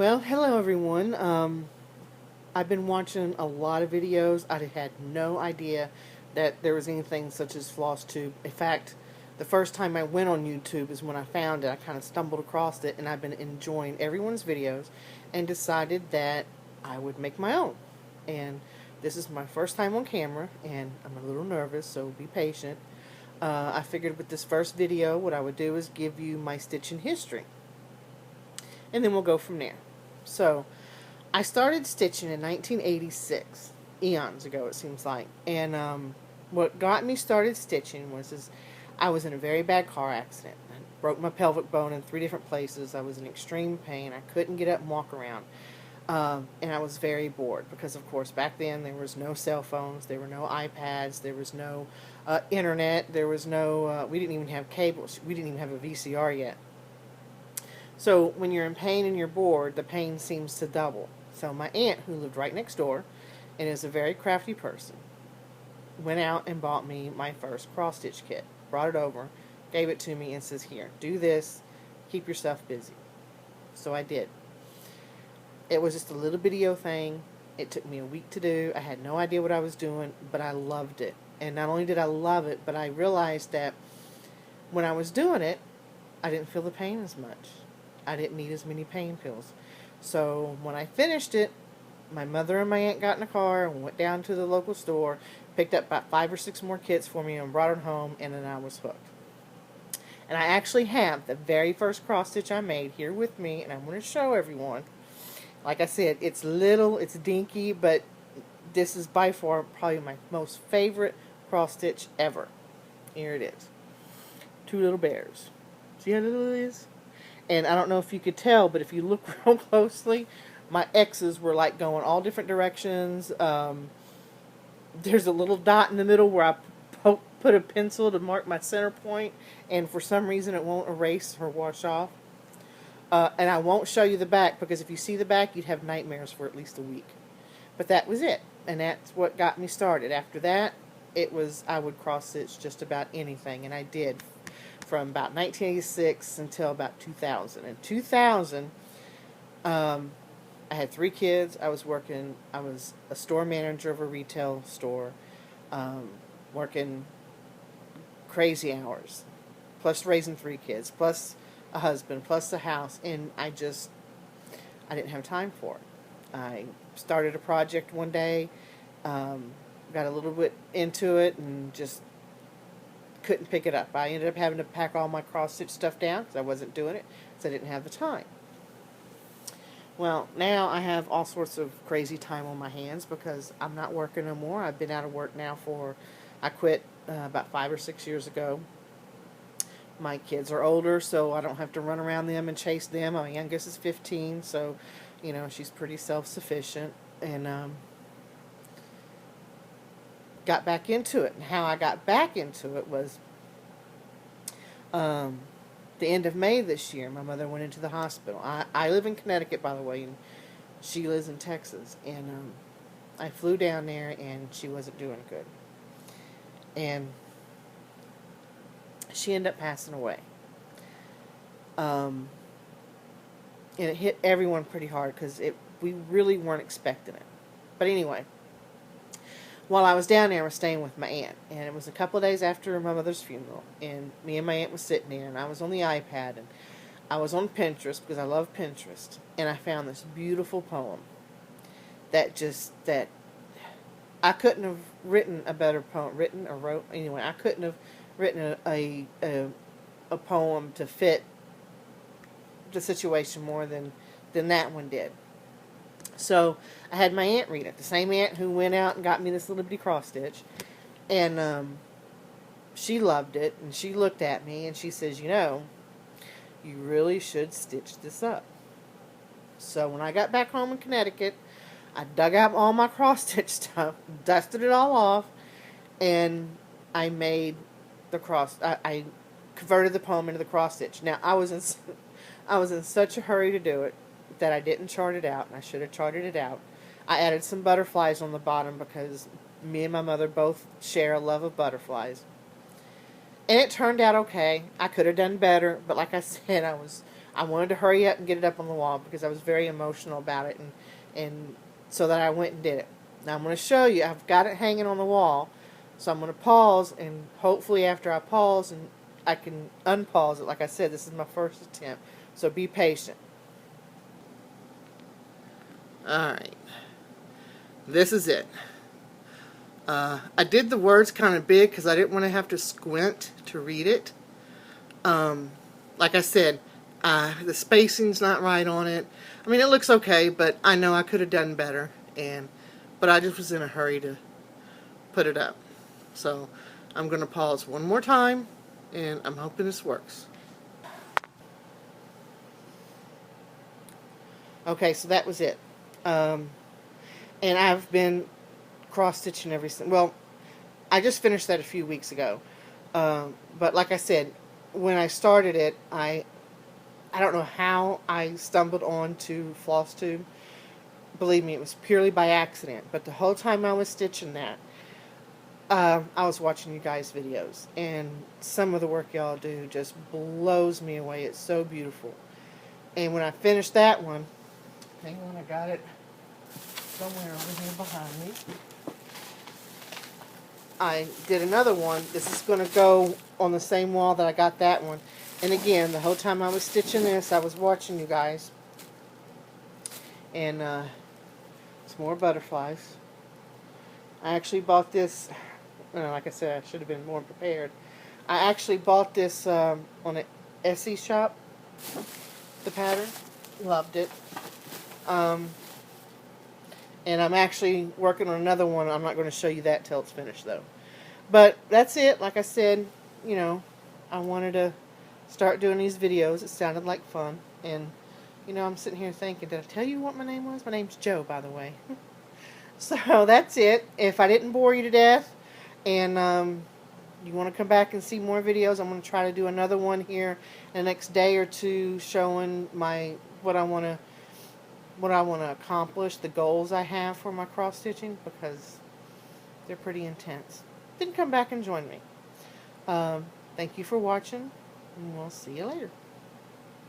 Well, hello everyone. I've been watching a lot of videos. I had no idea that there was anything such as Floss Tube. In fact, the first time I went on YouTube is when I found it. I kind of stumbled across it, and I've been enjoying everyone's videos and decided that I would make my own. And this is my first time on camera, and I'm a little nervous, so be patient. I figured with this first video, what I would do is give you my stitching history, and then we'll go from there. So, I started stitching in 1986, eons ago it seems like. And what got me started stitching was I was in a very bad car accident. I broke my pelvic bone in 3 different places. I was in extreme pain. I couldn't get up and walk around. And I was very bored because, of course, back then there was no cell phones, there were no iPads, there was no internet, there was no, we didn't even have cables, we didn't even have a VCR yet. So when you're in pain and you're bored, the pain seems to double. So my aunt, who lived right next door and is a very crafty person, went out and bought me my first cross-stitch kit, brought it over, gave it to me, and says, here, do this, keep yourself busy. So I did. It was just a little video thing. It took me a week to do. I had no idea what I was doing, but I loved it. And not only did I love it, but I realized that when I was doing it, I didn't feel the pain as much. I didn't need as many pain pills. So when I finished it, my mother and my aunt got in a car and went down to the local store, picked up about 5 or 6 more kits for me and brought it home, and then I was hooked. And I actually have the very first cross stitch I made here with me, and I want to show everyone. Like I said, it's little, it's dinky, but this is by far probably my most favorite cross stitch ever. Here it is. 2 little bears. See how little it is? And I don't know if you could tell, but if you look real closely, my X's were like going all different directions. There's a little dot in the middle where I put a pencil to mark my center point, and for some reason it won't erase or wash off. And I won't show you the back, because if you see the back, you'd have nightmares for at least a week. But that was it, and that's what got me started. After that, I would cross stitch just about anything, and I did from about 1986 until about 2000. In 2000, I had 3 kids. I was a store manager of a retail store, working crazy hours, plus raising 3 kids, plus a husband, plus a house, and I didn't have time for it. I started a project one day, got a little bit into it, and just couldn't pick it up. I ended up having to pack all my cross-stitch stuff down because I wasn't doing it, because I didn't have the time. Well, now I have all sorts of crazy time on my hands because I'm not working no more. I've been out of work now I quit about 5 or 6 years ago. My kids are older, so I don't have to run around them and chase them. My youngest is 15, so, she's pretty self-sufficient. And got back into it. And how I got back into it was the end of May this year. My mother went into the hospital. I live in Connecticut, by the way, and she lives in Texas. And I flew down there, and she wasn't doing good. And she ended up passing away. And it hit everyone pretty hard because we really weren't expecting it. But anyway, while I was down there, I was staying with my aunt, and it was a couple of days after my mother's funeral, and me and my aunt was sitting there, and I was on the iPad, and I was on Pinterest because I love Pinterest, and I found this beautiful poem that I couldn't have written a better poem, I couldn't have written a poem to fit the situation more than that one did. So I had my aunt read it, the same aunt who went out and got me this little bitty cross stitch, and she loved it, and she looked at me and she says, you really should stitch this up. So when I got back home in Connecticut, I dug out all my cross stitch stuff, dusted it all off, and I made I converted the poem into the cross stitch. Now I was in such a hurry to do it that I didn't chart it out, and I should have charted it out. I added some butterflies on the bottom because me and my mother both share a love of butterflies. And it turned out okay. I could have done better, but like I said, I wanted to hurry up and get it up on the wall because I was very emotional about it, and so that I went and did it. Now I'm going to show you. I've got it hanging on the wall, so I'm going to pause, and hopefully after I pause and I can unpause it. Like I said, this is my first attempt, so be patient. Alright, this is it. I did the words kind of big because I didn't want to have to squint to read it. Like I said, the spacing's not right on it. I mean, it looks okay, but I know I could have done better, but I just was in a hurry to put it up. So I'm going to pause one more time, and I'm hoping this works. Okay, so that was it. And I've been cross-stitching every single... Well, I just finished that a few weeks ago. But like I said, when I started it, I don't know how I stumbled onto Floss tube. Believe me, it was purely by accident. But the whole time I was stitching that, I was watching you guys' videos. And some of the work y'all do just blows me away. It's so beautiful. And when I finished that one... Hang on, I got it somewhere over here behind me. I did another one. This is going to go on the same wall that I got that one. And again, the whole time I was stitching this, I was watching you guys. And it's more butterflies. I actually bought this, like I said, I should have been more prepared. I actually bought this on an Etsy shop, the pattern. Loved it. And I'm actually working on another one. I'm not going to show you that till it's finished, though. But that's it. Like I said, you know, I wanted to start doing these videos. It sounded like fun. And, you know, I'm sitting here thinking, did I tell you what my name was? My name's Joe, by the way. So that's it. If I didn't bore you to death, and you want to come back and see more videos, I'm going to try to do another one here in the next day or two showing what I want to accomplish, the goals I have for my cross stitching, because they're pretty intense. Then come back and join me. Thank you for watching, and we'll see you later.